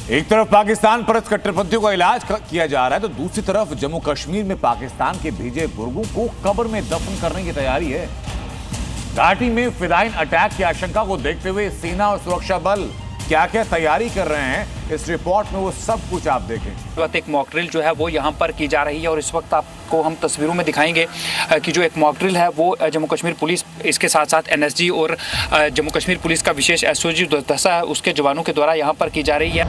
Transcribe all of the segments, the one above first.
एक तरफ पाकिस्तान पर कट्टरपंथियों का इलाज किया जा रहा है तो दूसरी तरफ जम्मू कश्मीर में पाकिस्तान के भेजे बुर्गों को कब्र में दफन करने की तैयारी है। घाटी में फिदाइन अटैक की आशंका को देखते हुए सेना और सुरक्षा बल क्या क्या तैयारी कर रहे हैं, इस रिपोर्ट में वो सब कुछ आप देखें। इस वक्त एक मॉक ड्रिल जो है वो यहाँ पर की जा रही है और इस वक्त आपको हम तस्वीरों में दिखाएंगे कि जो एक मॉक ड्रिल है वो जम्मू कश्मीर पुलिस, इसके साथ साथ एनएसजी और जम्मू कश्मीर पुलिस का विशेष एसओजी दस्ता है उसके जवानों के द्वारा यहाँ पर की जा रही है।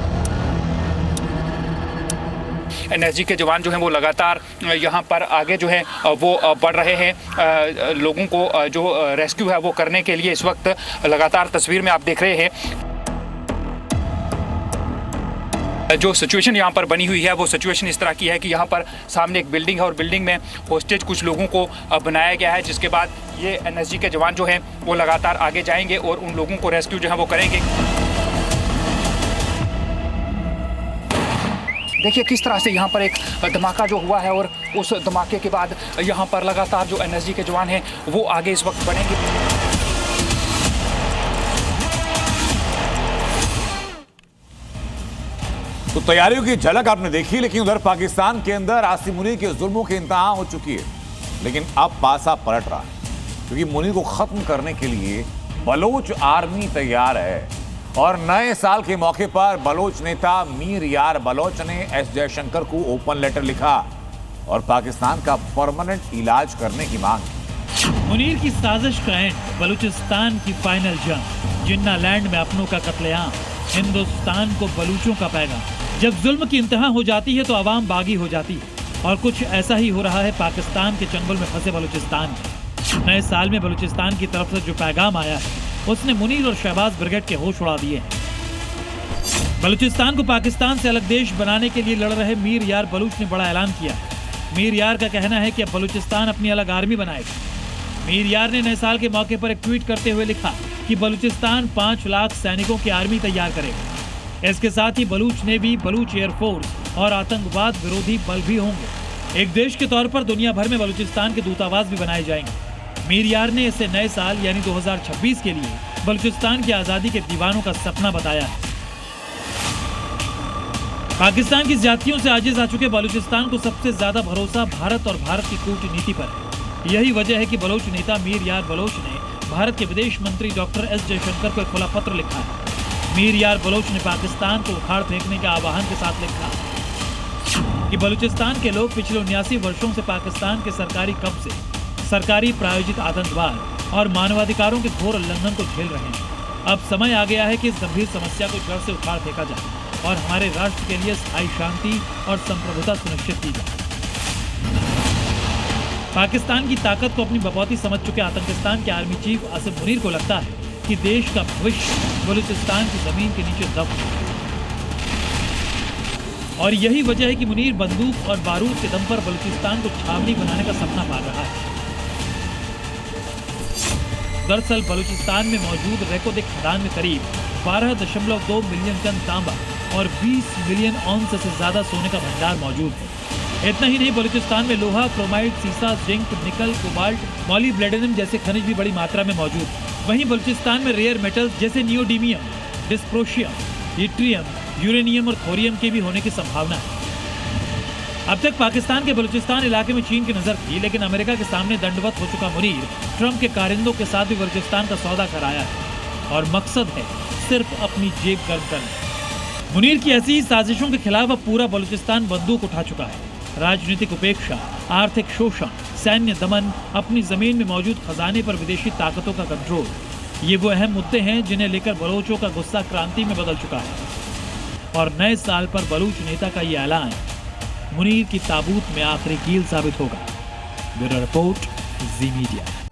एनएसजी के जवान जो हैं वो लगातार यहाँ पर आगे जो है वो बढ़ रहे हैं। लोगों को जो रेस्क्यू है वो करने के लिए इस वक्त लगातार तस्वीर में आप देख रहे हैं जो सिचुएशन यहाँ पर बनी हुई है वो सिचुएशन इस तरह की है कि यहाँ पर सामने एक बिल्डिंग है और बिल्डिंग में होस्टेज कुछ लोगों को बनाया गया है, जिसके बाद ये एनएसजी के जवान जो हैं वो लगातार आगे जाएंगे और उन लोगों को रेस्क्यू जो है वो करेंगे। देखिए किस तरह से यहाँ पर एक धमाका जो हुआ है और उस धमाके के बाद यहाँ पर लगातार जो एनएसजी के जवान हैं वो आगे इस वक्त बढ़ेंगे। तो तैयारियों की झलक आपने देखी, लेकिन उधर पाकिस्तान के अंदर आसिम मुनीर के जुल्मों की इंतहा हो चुकी है। लेकिन अब पासा पलट रहा है क्योंकि मुनीर को खत्म करने के लिए बलोच आर्मी तैयार है और नए साल के मौके पर बलोच नेता मीर यार बलोच ने एस जयशंकर को ओपन लेटर लिखा और पाकिस्तान का परमानेंट इलाज करने की मांग। मुनीर की साजिश का एंड, बलूचिस्तान की फाइनल जंग, जिन्ना लैंड में अपनों का कत्लेआम, हिंदुस्तान को बलूचों का पैगाम। जब जुल्म की इंतहा हो जाती है तो आवाम बागी हो जाती है और कुछ ऐसा ही हो रहा है पाकिस्तान के चंगुल में फंसे बलूचिस्तान में। नए साल में बलूचिस्तान की तरफ से जो पैगाम आया है उसने मुनीर और शहबाज ब्रिगेड के होश उड़ा दिए हैं। बलूचिस्तान को पाकिस्तान से अलग देश बनाने के लिए लड़ रहे मीर यार बलूच ने बड़ा ऐलान किया। मीर यार का कहना है कि अब बलूचिस्तान अपनी अलग आर्मी बनाएगा। मीर यार ने नए साल के मौके पर एक ट्वीट करते हुए लिखा कि बलूचिस्तान 5 लाख सैनिकों की आर्मी तैयार करेगा। इसके साथ ही बलूच नेवी, बलूच एयरफोर्स और आतंकवाद विरोधी बल भी होंगे। एक देश के तौर पर दुनिया भर में बलूचिस्तान के दूतावास भी बनाए जाएंगे। मीर यार ने इसे नए साल यानी 2026 के लिए बलूचिस्तान की आजादी के दीवानों का सपना बताया है। पाकिस्तान की ज्यादतियों से आजिज आ चुके बलूचिस्तान को सबसे ज्यादा भरोसा भारत और भारत की कूटनीति पर है। यही वजह है कि बलोच नेता मीर यार बलोच ने भारत के विदेश मंत्री डॉक्टर एस जयशंकर को एक खुला पत्र लिखा है। मीर यार बलोच ने पाकिस्तान को उखाड़ फेंकने के आह्वान के साथ लिखा कि बलूचिस्तान के लोग पिछले 79 वर्षों से पाकिस्तान के सरकारी कब्जे, सरकारी प्रायोजित आतंकवाद और मानवाधिकारों के घोर उल्लंघन को झेल रहे हैं। अब समय आ गया है कि इस गंभीर समस्या को जड़ से उखाड़ फेंका जाए और हमारे राष्ट्र के लिए स्थायी शांति और संप्रभुता सुनिश्चित की जाए। पाकिस्तान की ताकत को अपनी बपौती समझ चुके आतंकिस्तान के आर्मी चीफ आसिम मुनीर को लगता है कि देश का भविष्य बलूचिस्तान की जमीन के नीचे दब है और यही वजह है कि मुनीर बंदूक और बारूद के दम पर बलूचिस्तान को छावनी बनाने का सपना पाल रहा है। दरअसल बलूचिस्तान में मौजूद रेकोदिक खदान में करीब 12.2 मिलियन टन तांबा और 20 मिलियन औंस से ज्यादा सोने का भंडार मौजूद है। इतना ही नहीं, बलूचिस्तान में लोहा, क्रोमाइट, सीसा, जिंक, निकल, कोबाल्ट, मॉलिब्डेनम जैसे खनिज भी बड़ी मात्रा में मौजूद है। वहीं बलूचिस्तान में रेयर मेटल्स जैसे नियोडीमियम, डिस्प्रोशियम, इट्रियम, यूरेनियम और थोरियम के भी होने की संभावना है। अब तक पाकिस्तान के बलूचिस्तान इलाके में चीन की नजर थी, लेकिन अमेरिका के सामने दंडवत हो चुका मुनीर ट्रंप के कारिंदों के साथ भी बलूचिस्तान का सौदा कराया है और मकसद है सिर्फ अपनी जेब गर्म करना। मुनीर की ऐसी साजिशों के खिलाफ अब पूरा बलूचिस्तान बंदूक उठा चुका है। राजनीतिक उपेक्षा, आर्थिक शोषण, सैन्य दमन, अपनी जमीन में मौजूद खजाने पर विदेशी ताकतों का कंट्रोल, ये वो अहम मुद्दे हैं जिन्हें लेकर बलोचों का गुस्सा क्रांति में बदल चुका है और नए साल पर बलूच नेता का ये ऐलान मुनीर की ताबूत में आखिरी कील साबित होगा। ब्यूरो रिपोर्ट, जी मीडिया।